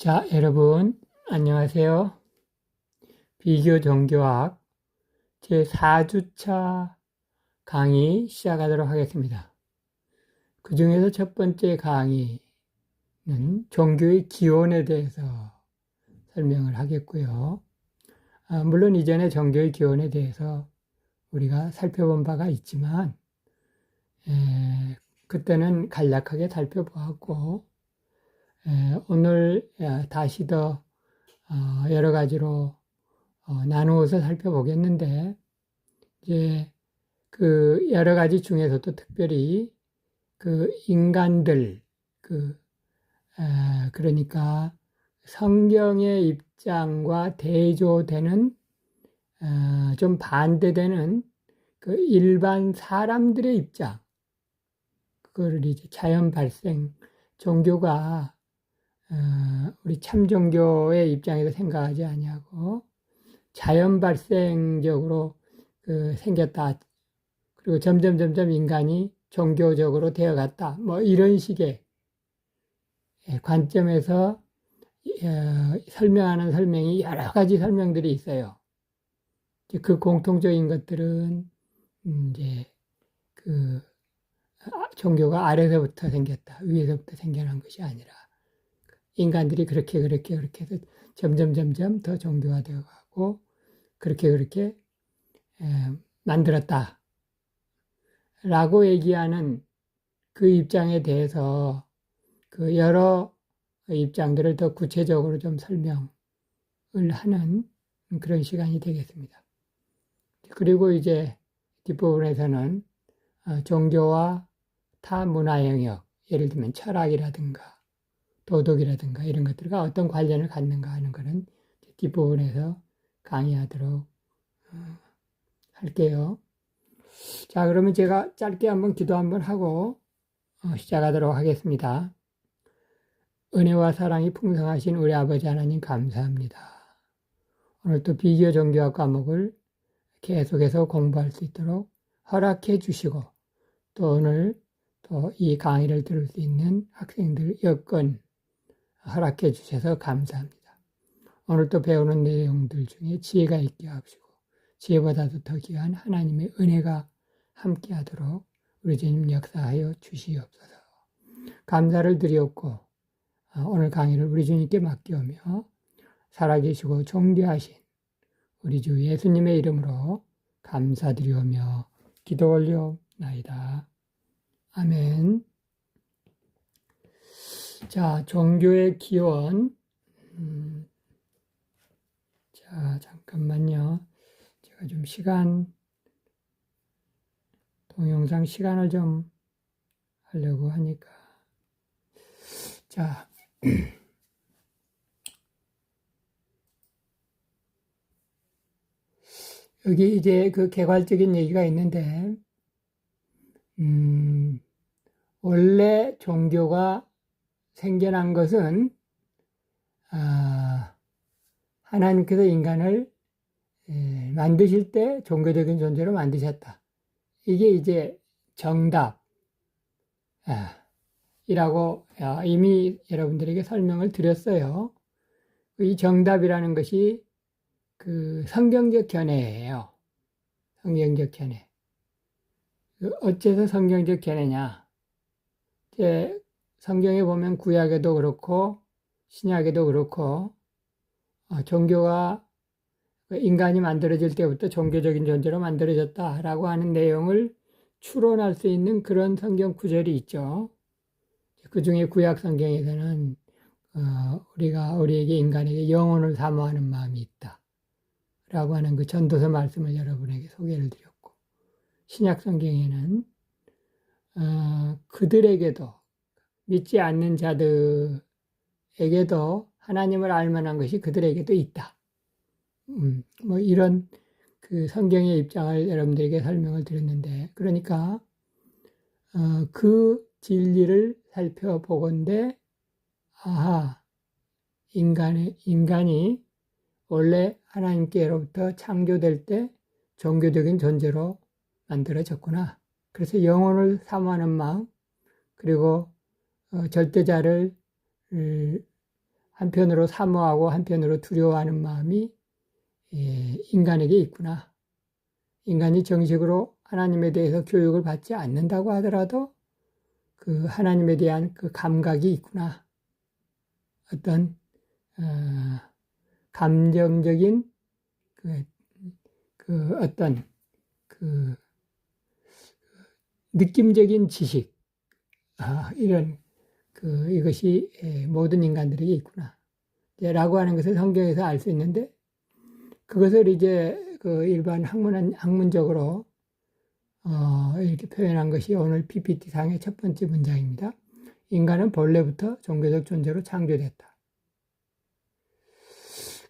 자, 여러분, 안녕하세요. 비교 종교학 제4주차 강의 시작하도록 하겠습니다. 그 중에서 첫 번째 강의는 종교의 기원에 대해서 설명을 하겠고요. 물론 이전에 종교의 기원에 대해서 우리가 살펴본 바가 있지만, 그때는 간략하게 살펴보았고, 오늘 다시 더 여러 가지로 나누어서 살펴보겠는데, 이제 그 여러 가지 중에서도 특별히 그 인간들, 그러니까 성경의 입장과 대조되는, 좀 반대되는 그 일반 사람들의 입장, 그거를 이제 자연 발생, 종교가 우리 참 종교의 입장에서 생각하지 아니하고 자연 발생적으로 생겼다. 그리고 점점 인간이 종교적으로 되어갔다. 뭐 이런 식의 관점에서 설명하는 설명이 여러 가지 설명들이 있어요. 그 공통적인 것들은 이제 그 종교가 아래서부터 생겼다. 위에서부터 생겨난 것이 아니라 인간들이 그렇게 해서 점점 더 종교가 되어가고 그렇게 만들었다 라고 얘기하는 그 입장에 대해서 그 여러 입장들을 더 구체적으로 좀 설명을 하는 그런 시간이 되겠습니다. 그리고 이제 뒷부분에서는 종교와 타 문화 영역, 예를 들면 철학이라든가 도덕이라든가 이런 것들과 어떤 관련을 갖는가 하는 것은 뒷부분에서 강의하도록 할게요. 자, 그러면 제가 짧게 한번 기도 한번 하고 시작하도록 하겠습니다. 은혜와 사랑이 풍성하신 우리 아버지 하나님 감사합니다. 오늘 또 비교 종교학 과목을 계속해서 공부할 수 있도록 허락해 주시고 또 오늘 또 이 강의를 들을 수 있는 학생들 여건 허락해 주셔서 감사합니다. 오늘 또 배우는 내용들 중에 지혜가 있게 하시고 지혜보다도 더 귀한 하나님의 은혜가 함께 하도록 우리 주님 역사하여 주시옵소서. 감사를 드리옵고 오늘 강의를 우리 주님께 맡기오며 살아계시고 존귀하신 우리 주 예수님의 이름으로 감사드리오며 기도 올려나이다. 아멘. 자, 종교의 기원. 자, 잠깐만요. 제가 좀 동영상 시간을 좀 하려고 하니까. 자, 여기 이제 그 개괄적인 얘기가 있는데, 원래 종교가 생겨난 것은, 하나님께서 인간을 만드실 때 종교적인 존재로 만드셨다. 이게 이제 정답, 이라고 이미 여러분들에게 설명을 드렸어요. 이 정답이라는 것이 그 성경적 견해예요. 성경적 견해. 어째서 성경적 견해냐? 이제 성경에 보면 구약에도 그렇고 신약에도 그렇고 종교가 인간이 만들어질 때부터 종교적인 존재로 만들어졌다라고 하는 내용을 추론할 수 있는 그런 성경 구절이 있죠. 그 중에 구약 성경에서는 우리에게 인간에게 영혼을 사모하는 마음이 있다 라고 하는 그 전도서 말씀을 여러분에게 소개를 드렸고, 신약 성경에는 그들에게도 믿지 않는 자들에게도 하나님을 알 만한 것이 그들에게도 있다. 뭐 이런 그 성경의 입장을 여러분들에게 설명을 드렸는데, 그러니까 그 진리를 살펴보건대 인간이 원래 하나님께로부터 창조될 때 종교적인 존재로 만들어졌구나. 그래서 영혼을 사모하는 마음, 그리고 절대자를 한편으로 사모하고 한편으로 두려워하는 마음이 인간에게 있구나. 인간이 정식으로 하나님에 대해서 교육을 받지 않는다고 하더라도 그 하나님에 대한 그 감각이 있구나. 어떤 감정적인 그 어떤 그 느낌적인 지식, 이런 이것이 모든 인간들에게 있구나. 라고 하는 것을 성경에서 알 수 있는데, 그것을 이제 그 일반 학문적으로 이렇게 표현한 것이 오늘 PPT상의 첫 번째 문장입니다. 인간은 본래부터 종교적 존재로 창조됐다.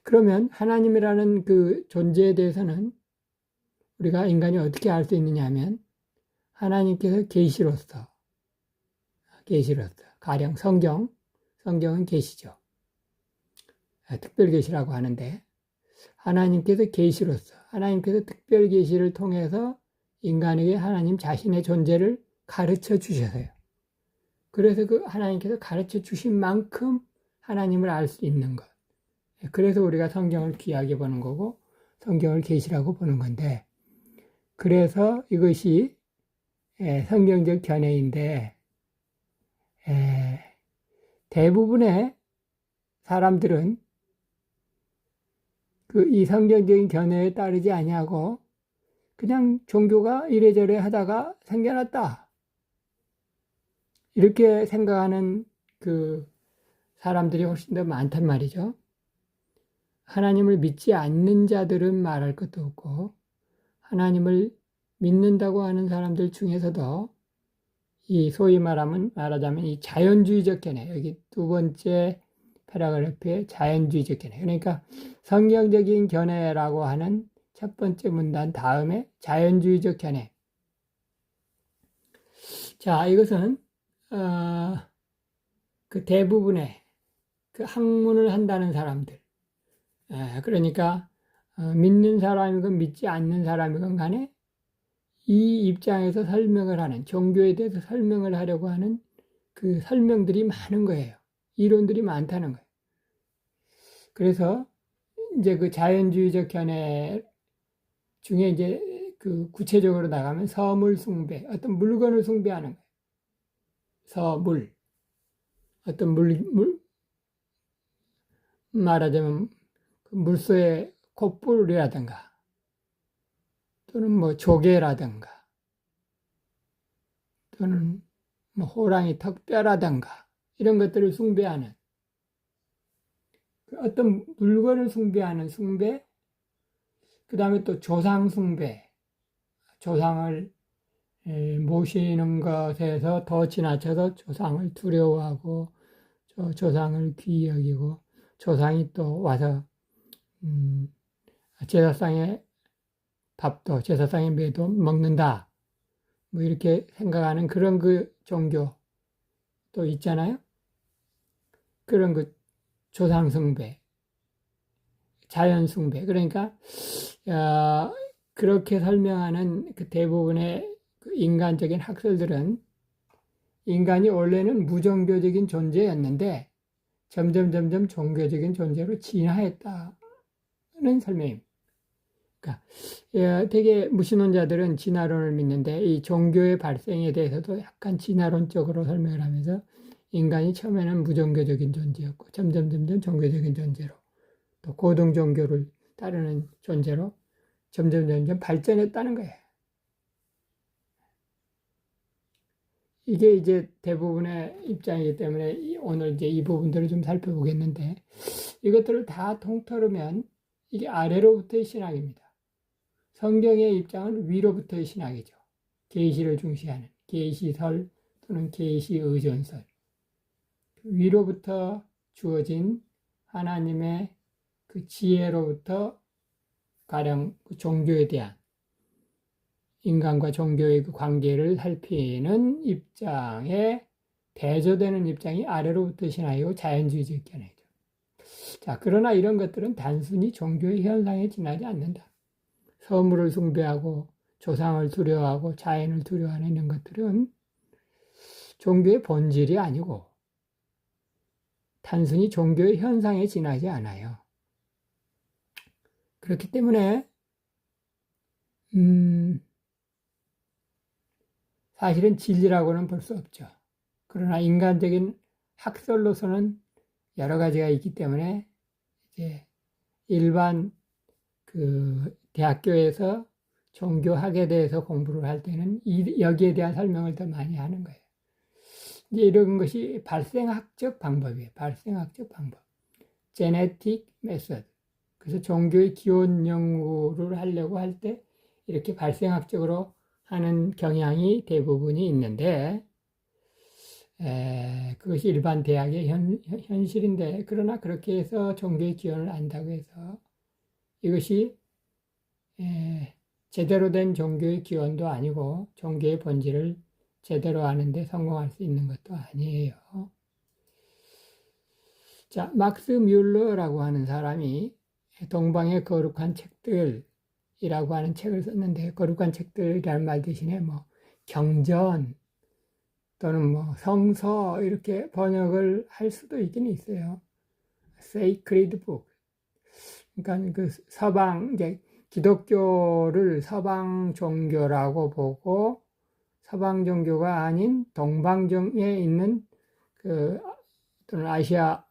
그러면 하나님이라는 그 존재에 대해서는 우리가 인간이 어떻게 알 수 있느냐 하면, 하나님께서 계시로서 가령 성경은 계시죠. 특별 계시라고 하는데, 하나님께서 계시로서 하나님께서 특별 계시를 통해서 인간에게 하나님 자신의 존재를 가르쳐 주셔서요. 그래서 그 하나님께서 가르쳐 주신 만큼 하나님을 알 수 있는 것. 그래서 우리가 성경을 귀하게 보는 거고 성경을 계시라고 보는 건데, 그래서 이것이 성경적 견해인데, 대부분의 사람들은 이 성경적인 견해에 따르지 아니하고 그냥 종교가 이래저래 하다가 생겨났다, 이렇게 생각하는 그 사람들이 훨씬 더 많단 말이죠. 하나님을 믿지 않는 자들은 말할 것도 없고, 하나님을 믿는다고 하는 사람들 중에서도 이 소위 말하자면 이 자연주의적 견해, 여기 두 번째 패러그래프의 자연주의적 견해, 그러니까 성경적인 견해라고 하는 첫 번째 문단 다음에 자연주의적 견해. 자, 이것은 그 대부분의 그 학문을 한다는 사람들, 그러니까 믿는 사람이건 믿지 않는 사람이건 간에 이 입장에서 설명을 하는, 종교에 대해서 설명을 하려고 하는 그 설명들이 많은 거예요. 이론들이 많다는 거예요. 그래서 이제 그 자연주의적 견해 중에 이제 그 구체적으로 나가면 서물 숭배, 어떤 물건을 숭배하는 거예요. 서물, 어떤 말하자면 그 물소의 콧불이라든가 또는 뭐 조개라든가 또는 뭐 호랑이 턱뼈라든가 이런 것들을 숭배하는, 어떤 물건을 숭배하는 숭배, 그 다음에 또 조상 숭배, 조상을 모시는 것에서 더 지나쳐서 조상을 두려워하고 조상을 귀히 여기고 조상이 또 와서 제사상의 밥도 제사상의 매도 먹는다, 뭐 이렇게 생각하는 그런 그 종교 또 있잖아요. 그런 그 조상 숭배, 자연 숭배, 그러니까 그렇게 설명하는 그 대부분의 그 인간적인 학설들은 인간이 원래는 무종교적인 존재였는데 점점 종교적인 존재로 진화했다는 설명입니다. 그러니까 되게 무신론자들은 진화론을 믿는데 이 종교의 발생에 대해서도 약간 진화론적으로 설명을 하면서 인간이 처음에는 무종교적인 존재였고 점점 종교적인 존재로, 또 고등 종교를 따르는 존재로 점점 발전했다는 거예요. 이게 이제 대부분의 입장이기 때문에 오늘 이제 이 부분들을 좀 살펴보겠는데, 이것들을 다 통틀으면 이게 아래로부터의 신학입니다. 성경의 입장은 위로부터의 신학이죠. 계시를 중시하는 계시설 또는 계시 의존설, 위로부터 주어진 하나님의 그 지혜로부터 가령 그 종교에 대한 인간과 종교의 그 관계를 살피는 입장에 대조되는 입장이 아래로부터 신학이고 자연주의적 견해죠. 자, 그러나 이런 것들은 단순히 종교의 현상에 지나지 않는다. 서물을 숭배하고 조상을 두려워하고 자연을 두려워하는 이런 것들은 종교의 본질이 아니고 단순히 종교의 현상에 지나지 않아요. 그렇기 때문에 사실은 진리라고는 볼 수 없죠. 그러나 인간적인 학설로서는 여러 가지가 있기 때문에 이제 일반 그 대학교에서 종교학에 대해서 공부를 할 때는 여기에 대한 설명을 더 많이 하는 거예요. 이제 이런 것이 발생학적 방법이에요. 발생학적 방법. 제네틱 메소드. 그래서 종교의 기원 연구를 하려고 할 때 이렇게 발생학적으로 하는 경향이 대부분이 있는데, 그것이 일반 대학의 현실인데, 그러나 그렇게 해서 종교의 기원을 안다고 해서 이것이 제대로 된 종교의 기원도 아니고 종교의 본질을 제대로 아는데 성공할 수 있는 것도 아니에요. 자, 막스 뮬러라고 하는 사람이 동방의 거룩한 책들이라고 하는 책을 썼는데, 거룩한 책들이라는 말 대신에 뭐 경전 또는 뭐 성서 이렇게 번역을 할 수도 있긴 있어요. Sacred Book. 그러니까 그 서방, 이제 기독교를 서방 종교라고 보고 서방 종교가 아닌 동방정에 있는 그 또는 아시아에서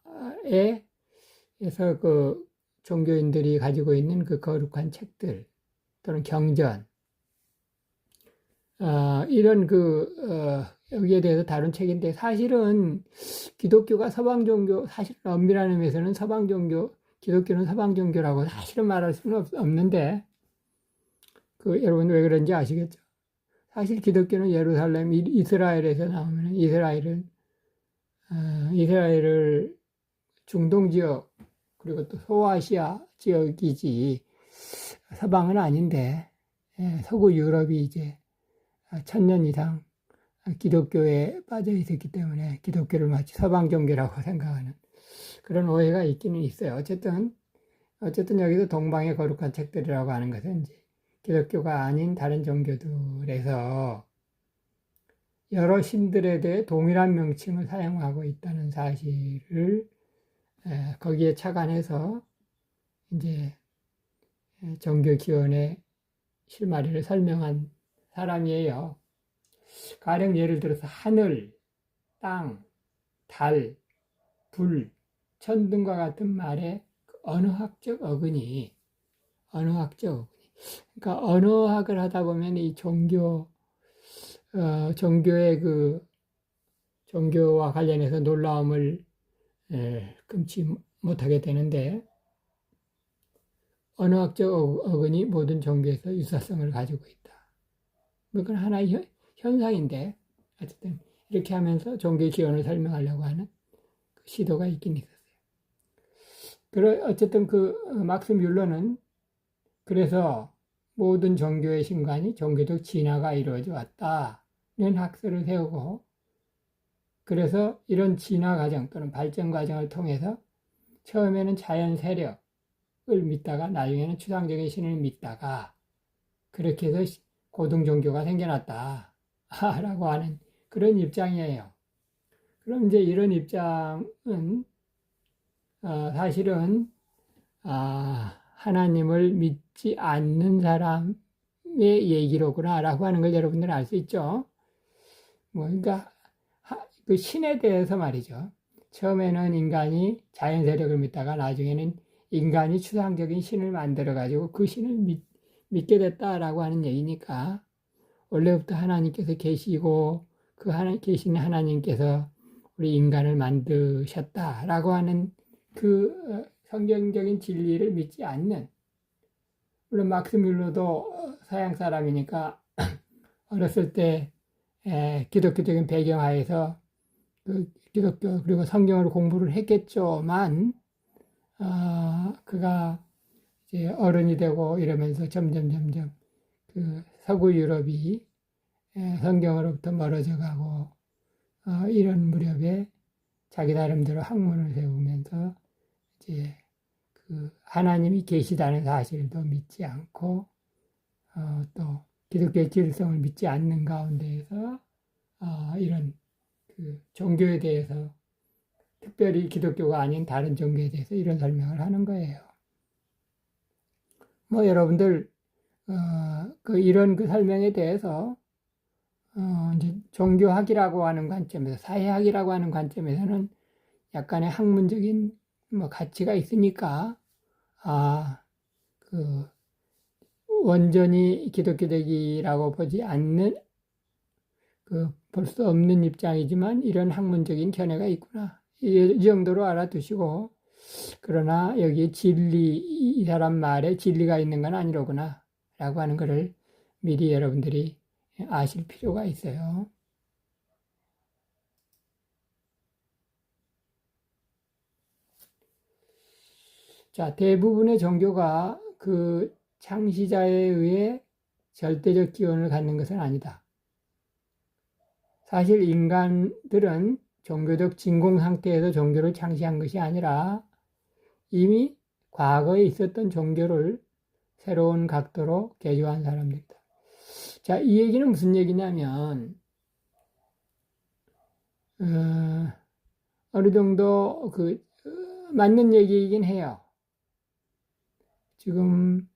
그 종교인들이 가지고 있는 그 거룩한 책들 또는 경전, 이런 여기에 대해서 다룬 책인데, 사실은 기독교가 서방 종교, 사실 엄밀한 의미에서는 서방 종교, 기독교는 서방 종교라고 사실은 말할 수는 없는데, 여러분 왜 그런지 아시겠죠? 사실 기독교는 예루살렘, 이스라엘에서 나오면 이스라엘을 중동 지역, 그리고 또 소아시아 지역이지 서방은 아닌데, 서구 유럽이 이제 1000년 이상 기독교에 빠져 있었기 때문에 기독교를 마치 서방 종교라고 생각하는 그런 오해가 있기는 있어요. 어쨌든 여기서 동방의 거룩한 책들이라고 하는 것은 이제 기독교가 아닌 다른 종교들에서 여러 신들에 대해 동일한 명칭을 사용하고 있다는 사실을 거기에 착안해서 이제 종교 기원의 실마리를 설명한 사람이에요. 가령 예를 들어서 하늘, 땅, 달, 불, 천 등과 같은 말의 언어학적 어근이 그러니까 언어학을 하다 보면 이 종교의 종교와 관련해서 놀라움을 금치 못하게 되는데, 언어학적 어근이 모든 종교에서 유사성을 가지고 있다. 그건 하나의 현상인데, 어쨌든 이렇게 하면서 종교의 기원을 설명하려고 하는 그 시도가 있긴 있었어요. 어쨌든 막스 뮬러는 그래서 모든 종교의 신관이 종교적 진화가 이루어져 왔다는 학설을 세우고, 그래서 이런 진화 과정 또는 발전 과정을 통해서 처음에는 자연 세력을 믿다가 나중에는 추상적인 신을 믿다가 그렇게 해서 고등 종교가 생겨났다 라고 하는 그런 입장이에요. 그럼 이제 이런 입장은 사실은 하나님을 믿지 않는 사람의 얘기로구나 라고 하는 걸 여러분들은 알 수 있죠. 그러니까 그 신에 대해서 말이죠. 처음에는 인간이 자연 세력을 믿다가 나중에는 인간이 추상적인 신을 만들어가지고 그 신을 믿게 됐다라고 하는 얘기니까, 원래부터 하나님께서 계시고 계신 하나님께서 우리 인간을 만드셨다라고 하는 성경적인 진리를 믿지 않는, 물론 막스 뮬러도 서양 사람이니까 어렸을 때 기독교적인 배경하에서 기독교 그리고 성경을 공부를 했겠죠만, 그가 이제 어른이 되고 이러면서 점점 서구 유럽이 성경으로부터 멀어져 가고 이런 무렵에 자기 나름대로 학문을 세우면서 이제 하나님이 계시다는 사실도 믿지 않고 또 기독교의 진리성을 믿지 않는 가운데에서 이런 종교에 대해서 특별히 기독교가 아닌 다른 종교에 대해서 이런 설명을 하는 거예요. 뭐 여러분들 이런 그 설명에 대해서 이제 종교학이라고 하는 관점에서, 사회학이라고 하는 관점에서는 약간의 학문적인 뭐 가치가 있으니까 그 완전히 기독교적이라고 보지 않는, 볼 수 없는 입장이지만 이런 학문적인 견해가 있구나, 이 정도로 알아두시고, 그러나 여기에 진리, 이 사람 말에 진리가 있는 건 아니로구나 라고 하는 것을 미리 여러분들이 아실 필요가 있어요. 자, 대부분의 종교가 그 창시자에 의해 절대적 기원을 갖는 것은 아니다. 사실 인간들은 종교적 진공 상태에서 종교를 창시한 것이 아니라 이미 과거에 있었던 종교를 새로운 각도로 개조한 사람들이다. 자, 이 얘기는 무슨 얘기냐면, 어느 정도 맞는 얘기이긴 해요. 지금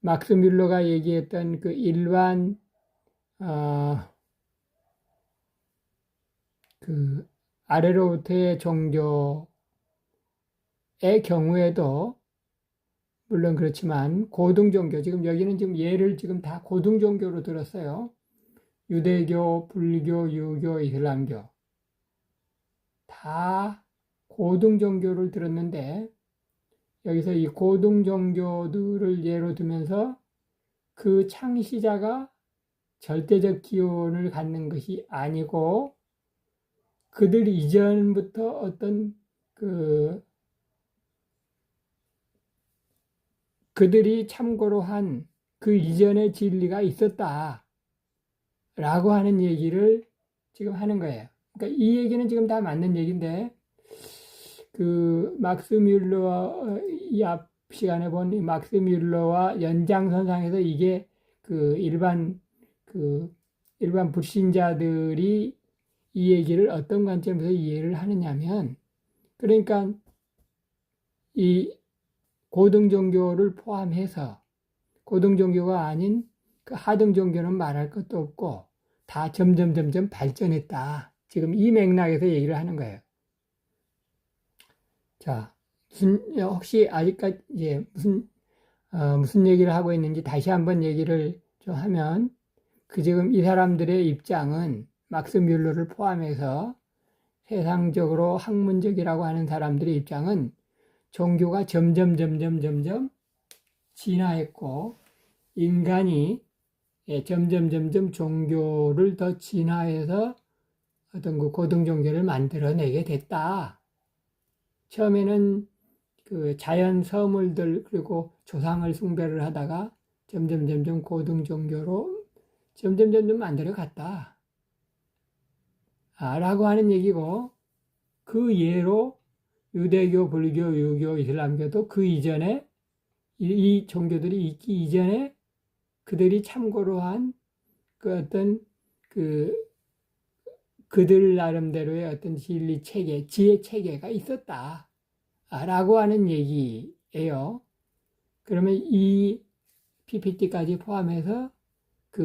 막스 뮬러가 얘기했던 일반 아래로부터의 종교의 경우에도 물론 그렇지만 고등종교, 지금 여기는 지금 예를 지금 다 고등종교로 들었어요. 유대교, 불교, 유교, 이슬람교 다 고등종교를 들었는데, 여기서 이 고등종교들을 예로 들면서 그 창시자가 절대적 기원을 갖는 것이 아니고 그들 이전부터 어떤 그들이 참고로 한 그 이전의 진리가 있었다 라고 하는 얘기를 지금 하는 거예요. 그러니까 이 얘기는 지금 다 맞는 얘기인데, 막스 뮬러, 이 앞 시간에 본 막스 뮬러와 연장선상에서 이게 일반 불신자들이 이 얘기를 어떤 관점에서 이해를 하느냐면, 그러니까 이 고등종교를 포함해서 고등종교가 아닌 하등종교는 말할 것도 없고 다 점점 발전했다. 지금 이 맥락에서 얘기를 하는 거예요. 자, 혹시 아직까지 이제 무슨 얘기를 하고 있는지 다시 한번 얘기를 좀 하면, 지금 이 사람들의 입장은 막스 뮬러를 포함해서 세상적으로 학문적이라고 하는 사람들의 입장은 종교가 점점 진화했고 인간이 점점 종교를 더 진화해서 어떤 고등종교를 만들어내게 됐다. 처음에는 자연 서물들 그리고 조상을 숭배를 하다가 점점 고등종교로 점점 만들어 갔다 라고 하는 얘기고, 그 예로 유대교, 불교, 유교, 이슬람교도 그 이전에 이 종교들이 있기 이전에 그들이 참고로 한 어떤 그들 나름대로의 어떤 진리 체계, 지혜 체계가 있었다 라고 하는 얘기예요. 그러면 이 PPT까지 포함해서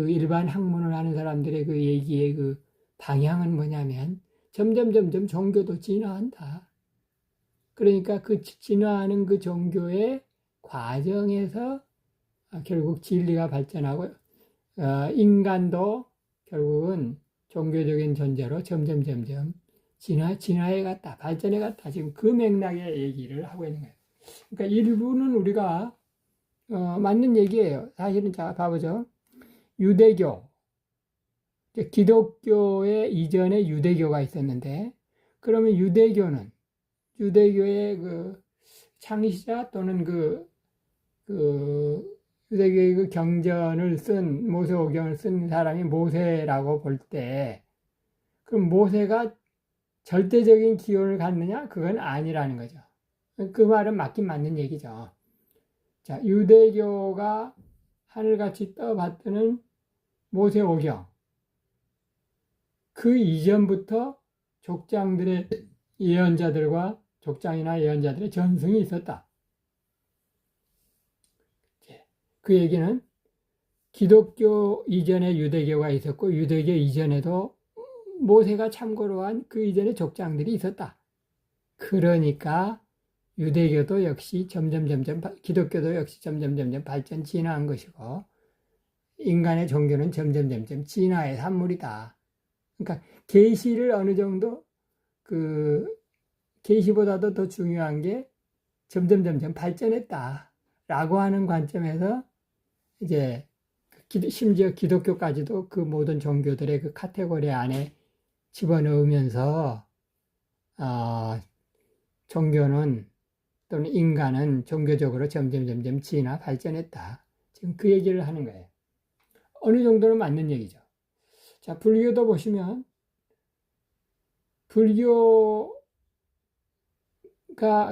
일반 학문을 하는 사람들의 얘기의 방향은 뭐냐면, 점점 종교도 진화한다. 그러니까 진화하는 종교의 과정에서 결국 진리가 발전하고 인간도 결국은 종교적인 존재로 점점 진화해 갔다, 발전해 갔다. 지금 그 맥락의 얘기를 하고 있는 거예요. 그러니까 일부는 우리가 맞는 얘기예요. 사실은 자 봐보죠. 유대교, 기독교의 이전에 유대교가 있었는데, 그러면 유대교의 창시자 또는 유대교의 경전을 쓴, 모세오경을 쓴 사람이 모세라고 볼 때, 그럼 모세가 절대적인 기원을 갖느냐? 그건 아니라는 거죠. 그 말은 맞긴 맞는 얘기죠. 자, 유대교가 하늘같이 떠받드는 모세오경, 그 이전부터 족장들의 예언자들과 족장이나 예언자들의 전승이 있었다. 그 얘기는 기독교 이전에 유대교가 있었고 유대교 이전에도 모세가 참고로 한 그 이전에 족장들이 있었다. 그러니까 유대교도 역시 기독교도 역시 점점 발전 진화한 것이고 인간의 종교는 점점 진화의 산물이다. 그러니까 계시를 어느 정도 계시보다도 더 중요한 게 점점 발전했다라고 하는 관점에서 이제 심지어 기독교까지도 그 모든 종교들의 그 카테고리 안에 집어넣으면서 종교는 또는 인간은 종교적으로 점점 진화 발전했다. 지금 그 얘기를 하는 거예요. 어느 정도는 맞는 얘기죠. 자, 불교도 보시면 불교가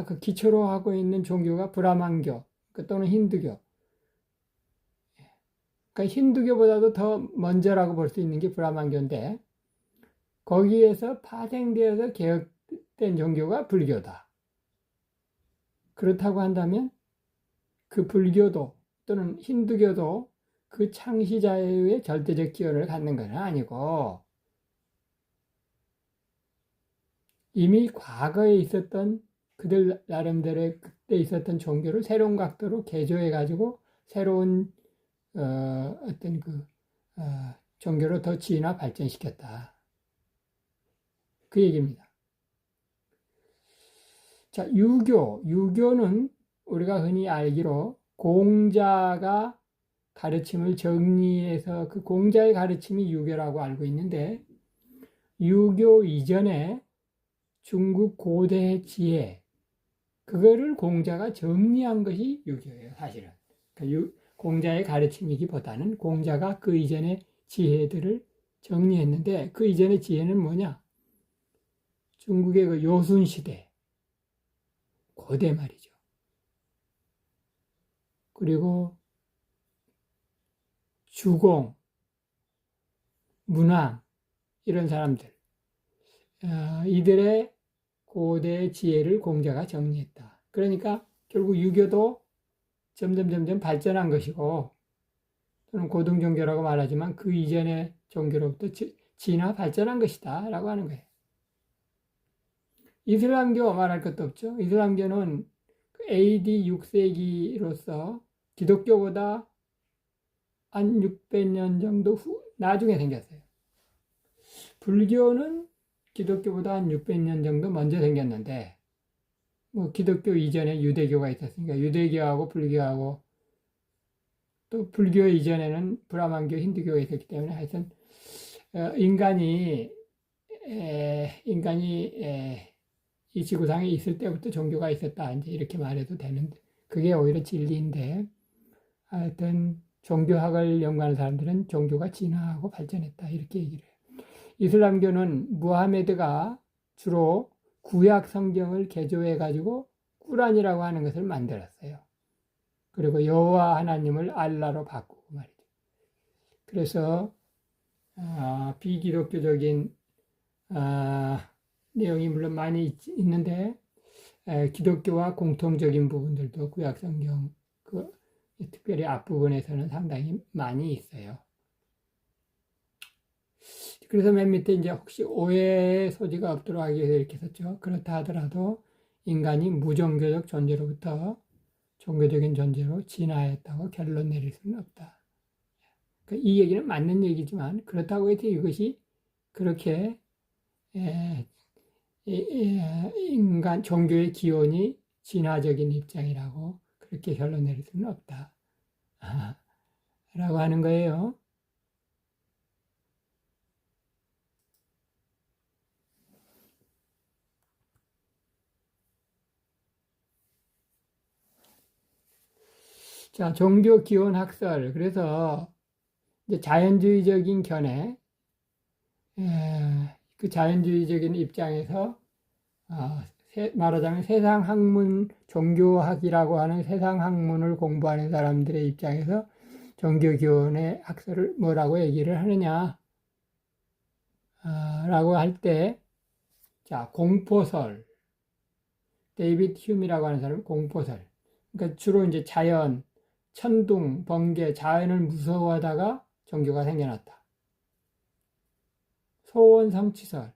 그 기초로 하고 있는 종교가 브라만교 또는 힌두교. 그러니까 힌두교보다도 더 먼저라고 볼 수 있는 게 브라만교인데 거기에서 파생되어서 개혁된 종교가 불교다. 그렇다고 한다면 그 불교도 또는 힌두교도 그 창시자의 절대적 기여를 갖는 건 아니고 이미 과거에 있었던 그들 나름대로의 그때 있었던 종교를 새로운 각도로 개조해가지고 새로운 어떤 종교로 더 진화 발전시켰다. 그 얘기입니다. 자, 유교는 우리가 흔히 알기로 공자가 가르침을 정리해서 그 공자의 가르침이 유교라고 알고 있는데 유교 이전에 중국 고대의 지혜 그거를 공자가 정리한 것이 유교예요, 사실은. 그러니까 공자의 가르침이기보다는 공자가 그 이전의 지혜들을 정리했는데 그 이전의 지혜는 뭐냐? 중국의 그 요순시대, 고대 말이죠. 그리고 주공, 문왕 이런 사람들 이들의 고대 지혜를 공자가 정리했다. 그러니까 결국 유교도 점점 발전한 것이고 또는 고등종교라고 말하지만 그 이전의 종교로부터 진화 발전한 것이다 라고 하는 거예요. 이슬람교 말할 것도 없죠. 이슬람교는 AD 6세기로서 기독교보다 한 600년 정도 나중에 생겼어요. 불교는 기독교보다 한 600년 정도 먼저 생겼는데 뭐 기독교 이전에 유대교가 있었으니까 유대교하고 불교하고 또 불교 이전에는 브라만교, 힌두교가 있었기 때문에 하여튼 인간이 이 지구상에 있을 때부터 종교가 있었다 이제 이렇게 말해도 되는데 그게 오히려 진리인데 하여튼 종교학을 연구하는 사람들은 종교가 진화하고 발전했다 이렇게 얘기를 해요. 이슬람교는 무하메드가 주로 구약 성경을 개조해 가지고 꾸란이라고 하는 것을 만들었어요. 그리고 여호와 하나님을 알라로 바꾸고 말이죠. 그래서 비기독교적인 내용이 물론 많이 있는데 기독교와 공통적인 부분들도 구약 성경 특별히 앞부분에서는 상당히 많이 있어요. 그래서 맨 밑에 이제 혹시 오해의 소지가 없도록 하기 위해서 이렇게 썼죠. 그렇다 하더라도 인간이 무종교적 존재로부터 종교적인 존재로 진화했다고 결론 내릴 수는 없다. 이 얘기는 맞는 얘기지만 그렇다고 해서 이것이 그렇게 인간 종교의 기원이 진화적인 입장이라고 그렇게 결론 내릴 수는 없다. 라고 하는 거예요. 자, 종교 기원 학설. 그래서 이제 자연주의적인 견해, 그 자연주의적인 입장에서 말하자면 세상 학문, 종교학이라고 하는 세상 학문을 공부하는 사람들의 입장에서 종교 기원의 학설을 뭐라고 얘기를 하느냐 라고 할 때 자, 공포설. 데이비드 휴미라고 하는 사람은 공포설. 그러니까 주로 이제 자연, 천둥, 번개, 자연을 무서워하다가 종교가 생겨났다. 소원 성취설.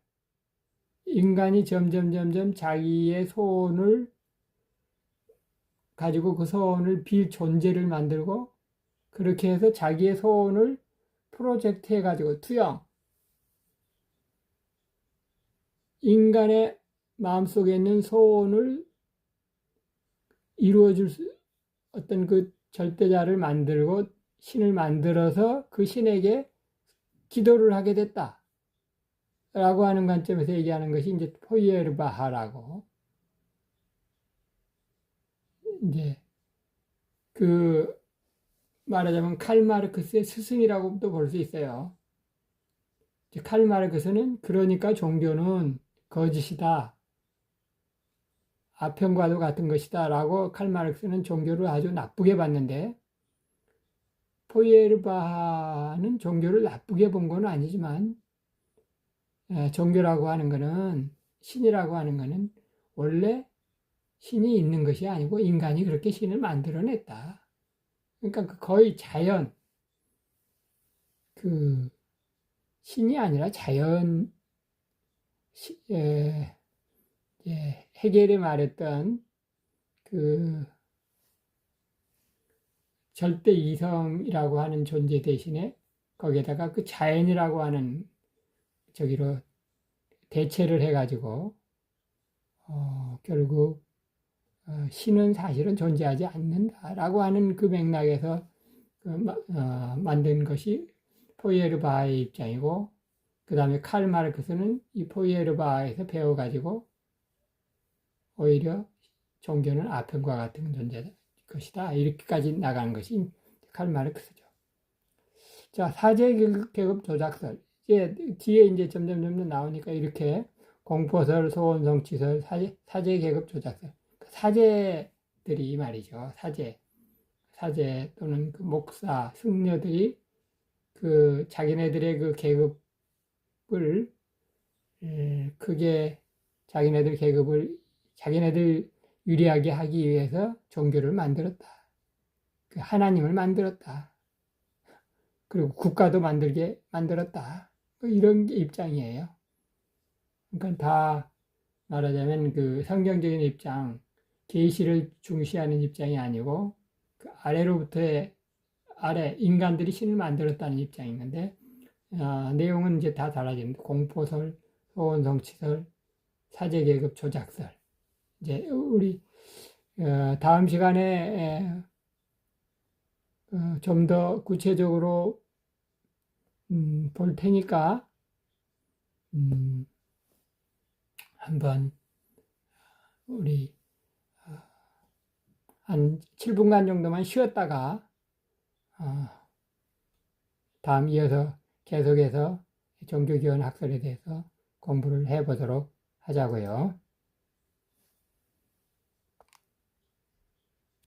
인간이 점점 자기의 소원을 가지고 그 소원을 빌 존재를 만들고 그렇게 해서 자기의 소원을 프로젝트 해가지고 투영. 인간의 마음속에 있는 소원을 이루어줄 어떤 그 절대자를 만들고 신을 만들어서 그 신에게 기도를 하게 됐다. 라고 하는 관점에서 얘기하는 것이 이제 포이에르바하라고. 이제 그 말하자면 칼마르크스의 스승이라고도 볼 수 있어요. 칼마르크스는 그러니까 종교는 거짓이다. 아편과도 같은 것이다. 라고 칼마르크스는 종교를 아주 나쁘게 봤는데 포이에르바하는 종교를 나쁘게 본 건 아니지만 종교라고 하는 것은 신이라고 하는 것은 원래 신이 있는 것이 아니고 인간이 그렇게 신을 만들어냈다. 그러니까 거의 자연, 그 신이 아니라 자연, 헤겔이 말했던 그 절대 이성이라고 하는 존재 대신에 거기에다가 그 자연이라고 하는 저기로 대체를 해가지고 결국 신은 사실은 존재하지 않는다라고 하는 그 맥락에서 만든 것이 포이에르바하의 입장이고 그 다음에 칼 마르크스는 이 포이에르바하에서 배워가지고 오히려 종교는 아편과 같은 존재다 것이다 이렇게까지 나가는 것이 칼 마르크스죠. 자, 사제 계급 조작설. 이제 뒤에 이제 점점 나오니까 이렇게 공포설, 소원성취설, 사제 계급 조작설. 사제들이 말이죠. 사제 또는 그 목사, 승려들이 그 자기네들의 그 계급을 크게 자기네들 계급을 자기네들 유리하게 하기 위해서 종교를 만들었다. 그 하나님을 만들었다. 그리고 국가도 만들게 만들었다. 이런 입장이에요. 그러니까 다 말하자면 그 성경적인 입장, 계시를 중시하는 입장이 아니고 그 아래로부터의 아래 인간들이 신을 만들었다는 입장이 있는데 내용은 이제 다 달라집니다. 공포설, 소원성취설, 사제계급 조작설. 이제 우리 다음 시간에 좀 더 구체적으로 볼 테니까 한번 우리 한 7분간 정도만 쉬었다가 다음 이어서 계속해서 종교기원 학설에 대해서 공부를 해보도록 하자고요.